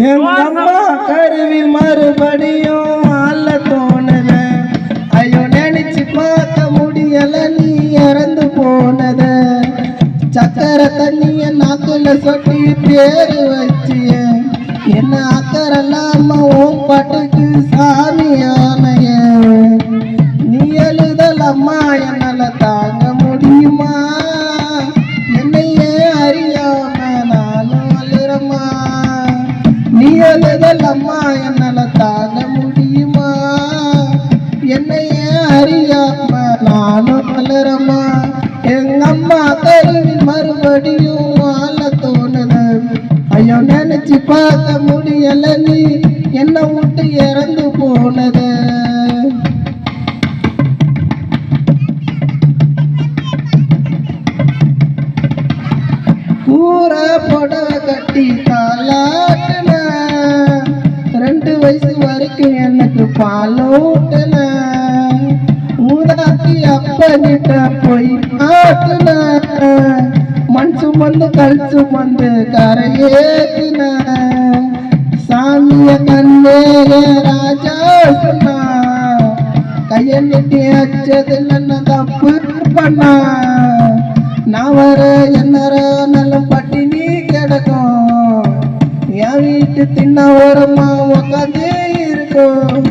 எங்க அம்மா கருவில் மறுபடியும் ஆள தோணுத. ஐயோ நினைச்சு பார்க்க முடியல நீ இறந்து போனத. சக்கரை தண்ணிய நாக்குல சொட்டி பேரு வச்சிய. என்ன அக்கறலாம உன் பாட்டுக்கு சாமியானைய. நீ எழுதல் அம்மா என்னால தாங்க முடியுமா? என்னையே அறியாம நானும் அழுறமா. நீ எழுதல் அம்மா என்னால தாங்க முடியுமா? என்னையே அறியாம நானும் அழுறமா. எங்க அம்மா கருவில் மறுபடியும் வாழ தோணுது. ஐயோ நினைச்சு பார்க்க முடியல நீ என்ன விட்டு இறந்து போனது. ஊர புடவை கட்டி தாளாட்டுன. 2 வயசு வரைக்கும் எனக்கு பால் ஊட்டுன. ஊதாக்கி அப்பனிட்ட போய் ஆட்டுன. மண் சுமந்து கல் சுமந்து கரையேற்றின. சாமிய கண்ணே ராஜா சொன்னா. கைய நீட்டி அச்சதில் என்ன தப்பு பண்ணா. நான் வர என்னற நல்ல பட்டினி கிடக்கும். என் வீட்டு தின்ன ஓரமா உக்காந்தே இருக்கும்.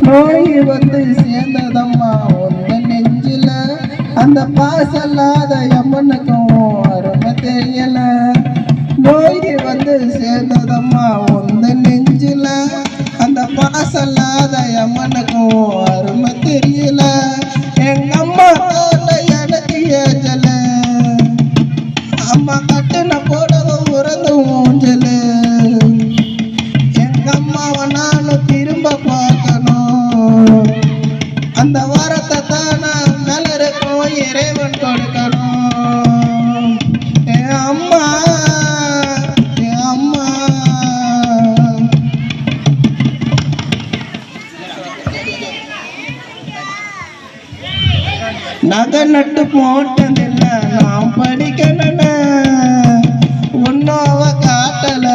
நோய் வந்து சேர்ந்ததம்மா உந்த நெஞ்சில. அந்த பாசல்லாத எம்மனுக்கும் அருமை தெரியல. நோய் வந்து சேர்ந்ததம்மா உந்த நெஞ்சில. அந்த பாசல்லாத எம்மனுக்கும் அருமை தெரியல. எங்க அம்மா எனக்கு ஏஜல. அம்மா கட்டுன போடவ உறந்து ஊஞ்சல. எங்க அம்மாவை நானும் திரும்ப பார்க்கணும். அந்த வாரத்தை தானே மேல இருக்கும் இறைவன் கொடுக்கணும். என் அம்மா என் அம்மா. நகை நட்டு போட்டதில்லை நான் படிக்கணும். ஒன்னாவ காட்டல